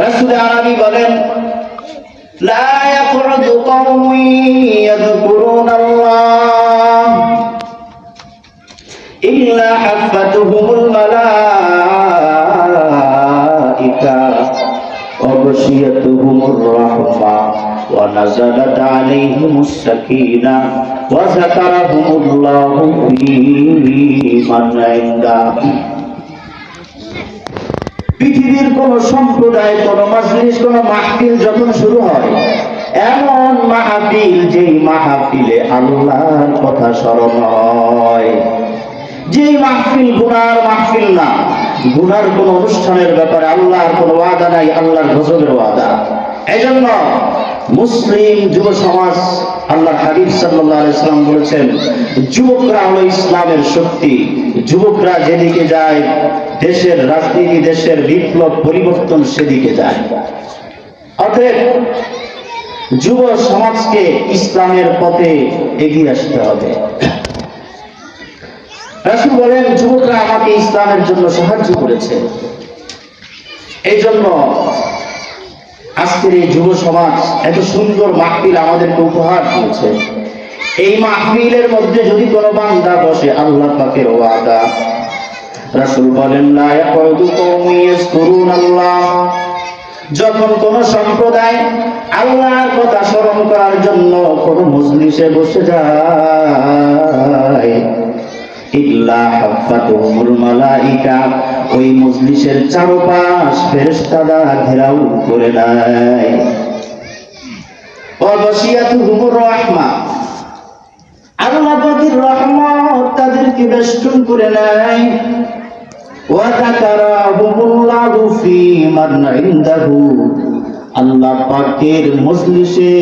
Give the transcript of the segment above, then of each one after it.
রাসূল আরবি বলেন, লা ইয়াকুদু কওমুন ইয়াযকুরুনাল্লাহ ইল্লা হাফাতুহুমুল মালাইকা ওয়া গাশিয়াতুহুমুর রাহমা ওয়া নাযালাত আলাইহিমুস সাকিনাহ ওয়া যাকারাহুমুল্লাহু ফী মান ইনদাহ। পৃথিবীর কোন সম্প্রদায়, কোন মাজলিস, কোন মাহফিল যখন শুরু হয়, এমন মাহফিল যেই মাহফিলে আল্লাহর কথা স্মরণ হয়, যেই মাহফিল গুনার মাহফিল না, গুনার কোন অনুষ্ঠানের ব্যাপারে আল্লাহর কোন ওয়াদা নাই, আল্লাহর গজবের ওয়াদা। এজন্য মুসলিম যুব সমাজ, আল্লাহর হাবিব সাল্লাল্লাহু আলাইহি ওয়াসাল্লাম বলেছেন, যুবকরা হলো ইসলামের শক্তি। যুবকরা যেদিকে যায়, দেশের রাজনীতি, দেশের বিপ্লব, পরিবর্তন সেদিকে যায়। অতএব যুব সমাজকে ইসলামের পথে এগিয়ে আসতে হবে। রাসূল বলেন, যুবকরা আমাকে ইসলামের জন্য সাহায্য করেছে। এই জন্য আজকের এই যুব সমাজ এত সুন্দর মাহফিল আমাদেরকে উপহার দিয়েছে। এই মাহফিলের মধ্যে যদি কোনো বান্দা বসে, আল্লাহ পাকের ওয়াদা, রাসূল বলেন, লা ইয়াকুদু কওমুন ইয়াযকুরুনাল্লাহ, যখন কোন সম্প্রদায় আল্লাহর কথা স্মরণ করার জন্য কোন মজলিসে বসে যায়, ইল্লা হাফাতুহুমুল মালাইকা, ওই মজলিসের চারপাশ ফেরেশতারা ঘেরাও করে নেয়। ওয়া গাশিয়াতুহুমুর রাহমা, আল্লাহ পাকের রহমত তাদেরকে বেষ্টন করে নেয়। ওয়া যাকারাহুমুল্লাহু ফী মান ইনদাহু, আল্লাহ পাকের মজলিসে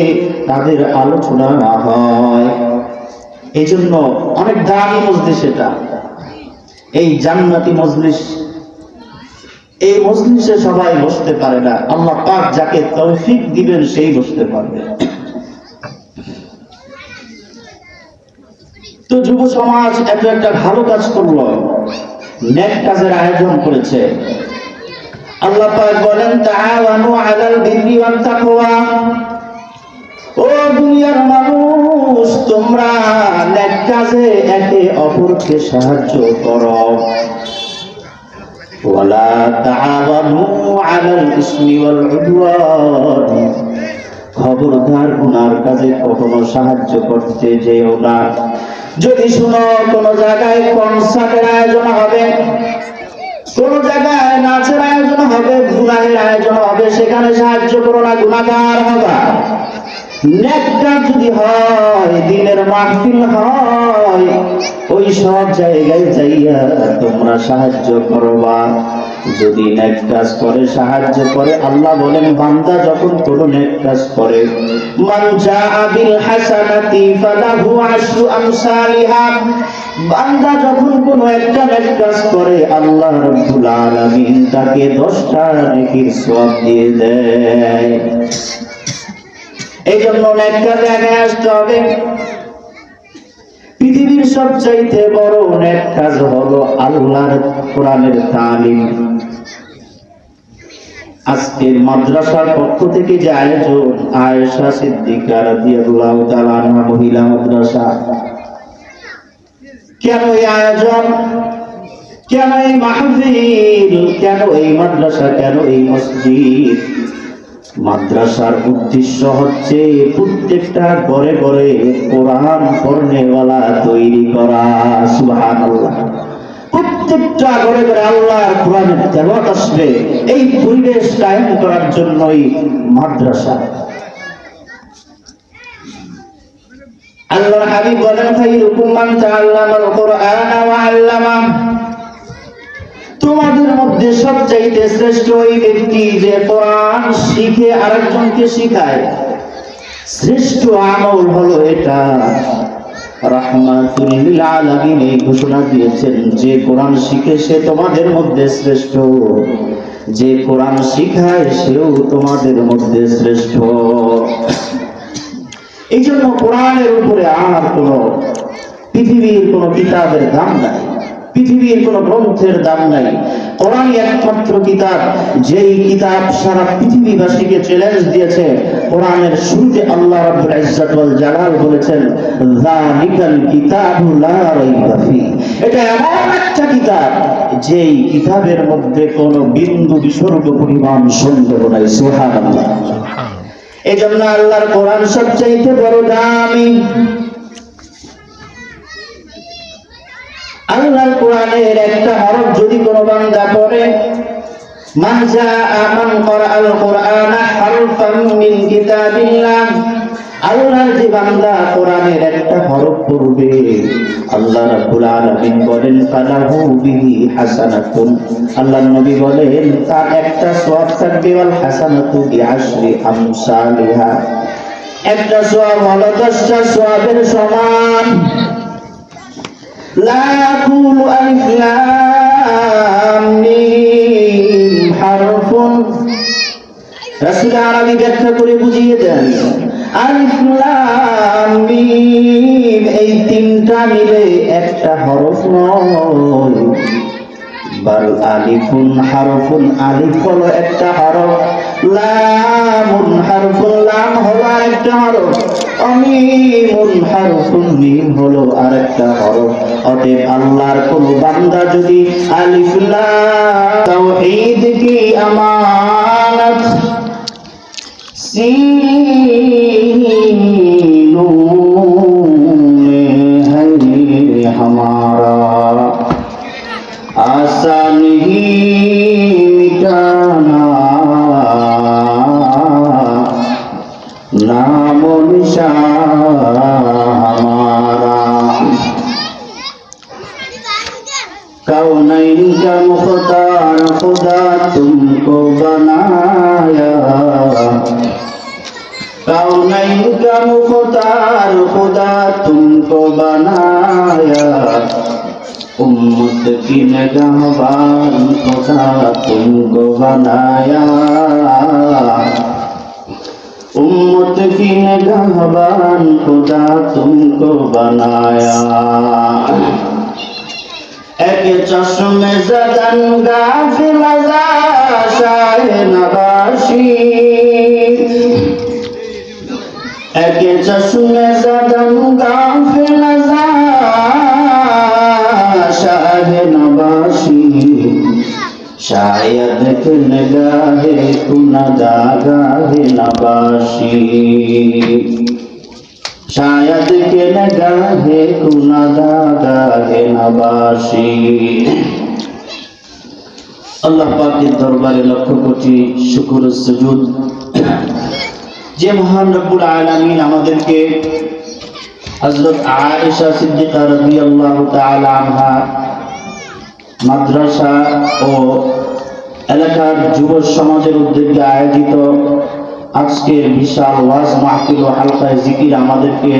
তাদের আলোচনা হয়। এই জন্য অনেক দামি মজলিস এটা, এই জান্নাতি মজলিস। এই মজলিসে সবাই বসতে পারে না, আল্লাহ পাক যাকে তৌফিক দিবেন সেই বসতে পারবে। তো যুব সমাজ এত একটা ভালো কাজ করলো, নেক কাজের আয়োজন করেছে। আল্লাহ পাক বলেন, তাআওয়ানু আলাল বিররি ওয়াত তাকওয়া, ও দুনিয়ার মানুষ, তোমরা নেক কাজে একে অপরকে সাহায্য করো। ওয়ালা তাআওয়ানু আলাল ইসমি ওয়াল উদওয়ান, খবরদার গুনার কাজে কখনো সাহায্য করতে যেও না। যদি শুনো কোন জায়গায় কনসার্টের আয়োজন হবে, কোন জায়গায় নাচের আয়োজন হবে, গুনাহের আয়োজন হবে, সেখানে সাহায্য করো না, গুনাহগার হবা। নেক কাজ যদি হয়, দিনের মাহফিল হয়, ওই সব জায়গায় যাইয়া তোমরা সাহায্য করবা। যদি নেক কাজ করে, সাহায্য করে, আল্লাহ বলেন, বান্দা যখন কোন নেক কাজ করে, মান জাআ বিল হাসানাতি ফালাহু আশরু আমসালিহা, বান্দা যখন কোন একটা নেক কাজ করে, আল্লাহ রাব্বুল আলামিন তাকে 10টা নেকির সওয়াব দিয়ে দেয়। এই জন্য নেক কাজে আগে আসতে হবে। পৃথিবীর সবচাইতে বড় নেক কাজ হলো আল্লাহর কোরআনের তালিম। আজকের মাদ্রাসার পক্ষ থেকে যে আয়োজন, আয়েশা সিদ্দিকা রাদিয়াল্লাহু তাআলা আনহা মহিলা মাদ্রাসা, কেন এই আয়োজন, কেন এই মাহফিল, কেন এই মাদ্রাসা, কেন এই মসজিদ? মাদ্রাসার উদ্দেশ্য হচ্ছে প্রত্যেকটা ঘরে ঘরে কোরআন পড়নেওয়ালা তৈরি করা। সুবহানাল্লাহ। প্রত্যেকটা ঘরে ঘরে আল্লাহর কোরআনের তেলাওয়াত আসবে, এই পরিবেশ কায়েম করার জন্যই মাদ্রাসা। আল্লাহর হাবিব বলেন, খায়রুকুম মান তাআল্লামাল কুরআনা ওয়া আল্লামা, তোমাদের মধ্যে সবচাইতে শ্রেষ্ঠ ওই ব্যক্তি যে কোরআন শিখে আরেকজনকে শিখায়। শ্রেষ্ঠ আমল হলো এটা। রাহমাতুল লিল আলামিন এই ঘোষণা দিয়েছেন, যে কোরআন শিখে সে তোমাদের মধ্যে শ্রেষ্ঠ, যে কোরআন শিখায় সেও তোমাদের মধ্যে শ্রেষ্ঠ। এই জন্য কোরআনের উপরে আর কোন পৃথিবীর কোন কিতাবের দাম নাই, পৃথিবীর কোন গ্রন্থের দাম নাই। কোরআন একমাত্র কিতাব, যেই কিতাব সারা পৃথিবীবাসীকে চ্যালেঞ্জ দিয়েছে। কোরআনের শুরুতে আল্লাহ রাব্বুল ইজ্জত ওয়াল জালাল বলেছেন, যালিকাল কিতাবু লা রাইবা ফি। এটা এমন একটা কিতাব, যেই কিতাবের মধ্যে কোনো বিন্দু বিসর্গ পরিমাণ সন্দেহ নাই। সুবহানাল্লাহ। এজন্য আল্লাহর কোরআন সবচেয়ে বড় দামি। আল্লাহর কোরআনের একটা হরফ যদি কোনো বান্দা পড়ে, মান জাআ মান ক্বরাআল কুরআনা হারফাম মিন কিতাবিল্লাহ, আল্লাহর যে বান্দা কোরআনের একটা হরফ পড়বে, আল্লাহ রাব্বুল আলামিন বলেন ফালাহু বিহি হাসানাতুন, আল্লাহর নবী বলেন তার একটা সওয়াব থাকবে, ওয়াল হাসানাতু বিআশরি আমসালিহা, একটা সওয়াব হলো 10টা সওয়াবের সমান। লা ইয়াকুলু আলিফ লাম মিম হারফুন, রাসূল আরবি ব্যাখ্যা করে বুঝিয়ে দেন, আলিফ লাম মিম এই তিনটা মিলে একটা হরফ নয়, বাল আলিফুন হারফুন, আলিফ হলো একটা হরফ, লামুন হারফুন, লাম হলো আরেকটা হরফ, মিমুন হারফুন, মিম হলো আরেকটা হরফ। অতএব আল্লাহর কোন বান্দা যদি আলিফ লাম তাওহীদ কি আমানত, सीनू में है हमारा, आसान ही मिटाना, नामो निशान हमारा, कौनैन का मुख्तार खुदा तुमको बनाया, कौनैन का मुख्तार खुदा तुमको बनाया, उम्मत की निगहबान खुदा तुमको बनाया, उम्मत की निगहबान खुदा तुमको बनाया। एक चश्मे ज़दन गाफिल शाह नवाशी, एक चश्मे ज़दन गाफिल शाह नवाशी, शायद कि निगाहे कुनदागाहे नवाशी, शायद के निगाहे कुनदागाहे नवाशी। আল্লাহ পাকের দরবারে লক্ষ কোটি শুকর ও সুজুদ, যে মহান রব্বুল আলামিন আমাদেরকে হযরত আয়েশা সিদ্দিকা রাদিয়াল্লাহু তাআলা আনহা মাদ্রাসা ও এলাকার যুব সমাজের উদ্যোগে আয়োজিত আজকের বিশাল ওয়াজ মাহফিল ও হালকায়ে জিকির আমাদেরকে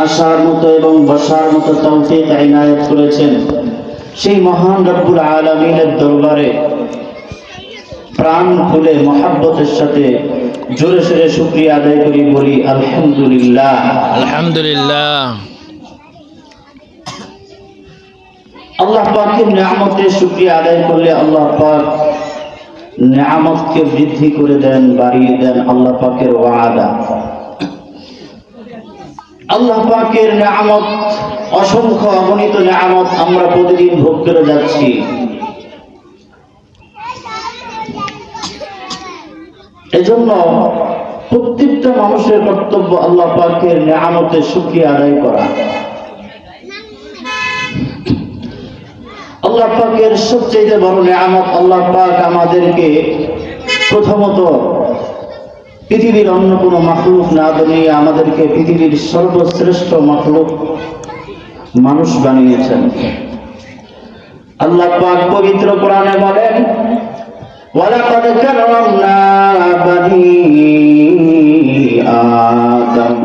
আসার মতো এবং বসার মতো তৌফিক ইনায়াত করেছেন। সেই মহান রব্বুল আলামিনের দরবারে প্রাণ খুলে মহব্বতের সাথে জোরে সোরে শুকরিয়া আদায় করি, বলি আলহামদুলিল্লাহ। আলহামদুলিল্লাহ। আল্লাহ পাকের নিয়ামতের শুকরিয়া আদায় করলে আল্লাহ পাক নিয়ামতকে বৃদ্ধি করে দেন, বাড়িয়ে দেন। আল্লাহ পাকের ওয়াদা, আল্লাহ পাকের নিয়ামত অসংখ্য অগণিত নিয়ামত আমরা প্রতিদিন ভোগ করে যাচ্ছি। এজন্য প্রত্যেকটা মানুষের কর্তব্য আল্লাহ পাকের নিয়ামতের শুকরিয়া আদায় করা। আল্লাহ পাকের সবচেয়ে বড় নিয়ামত, আল্লাহ পাক আমাদেরকে প্রথমত পৃথিবীর অন্য কোনো মাখলুক না বানিয়ে আমাদেরকে পৃথিবীর সর্বশ্রেষ্ঠ মাখলুক মানুষ বানিয়েছেন। আল্লাহ পাক পবিত্র কোরআনে বলেন, ওয়ালাকাদ কাররামনা বানি আদম,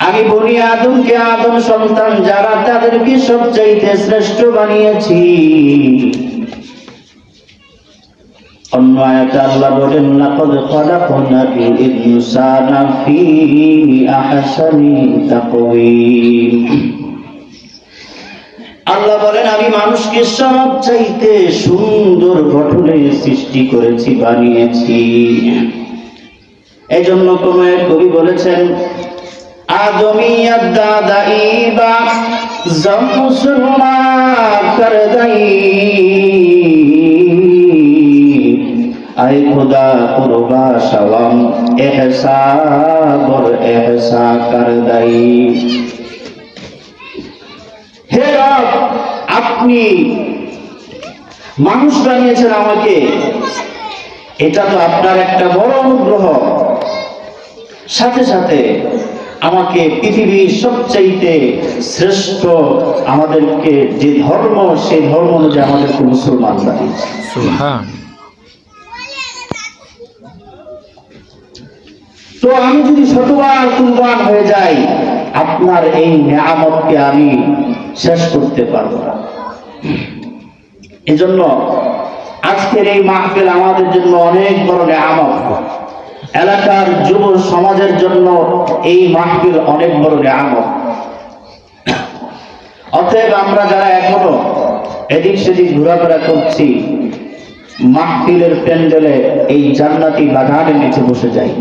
আমি বনি আদমকে, আদম সন্তান যারা, তাদেরকে সবচাইতে শ্রেষ্ঠ বানিয়েছি। অন্য আয়াতে আল্লাহ বলেন, লাকাদ খালাকনাল ইনসানা ফি আহসানি তাকওয়িম, আল্লাহ বলেন আমি মানুষকে সবচাইতে সুন্দর গঠনে সৃষ্টি করেছি, বানিয়েছি। এজন্য কোন এক কবি বলেছেন, আদমিয়াত দাদাইবা জামসুরমা করদাই আয় খুদা কুরবা শাওয়াম এহসা বর এহসা করদাই। হে রব, আপনি মানুষ বানিয়েছেন আমাকে, এটা তো আপনার একটা বড় অনুগ্রহ। সাথে সাথে আমাকে পৃথিবীর সবচাইতে শ্রেষ্ঠ আমাদেরকে যে ধর্ম, সেই ধর্ম অনুযায়ী আমাদেরকে মুসলমান বানিয়েছে। সুবহান। তো আমি যদি শতবার কুরবান হয়ে যাই, আপনার এই নিয়ামতকে আমি শেষ করতে পারবো না। এজন্য আজকের এই মাহফিল আমাদের জন্য অনেক বড় নিয়ামত। এলাকার যুব সমাজের জন্য এই মাহফিল অনেক বড় নিয়ামত। অতএব আমরা যারা এখনো এদিক সেদিক ঘোরাফেরা করছি, মাহফিলের প্যান্ডেলে এই জান্নাতি বাগানের নিচে বসে যাই।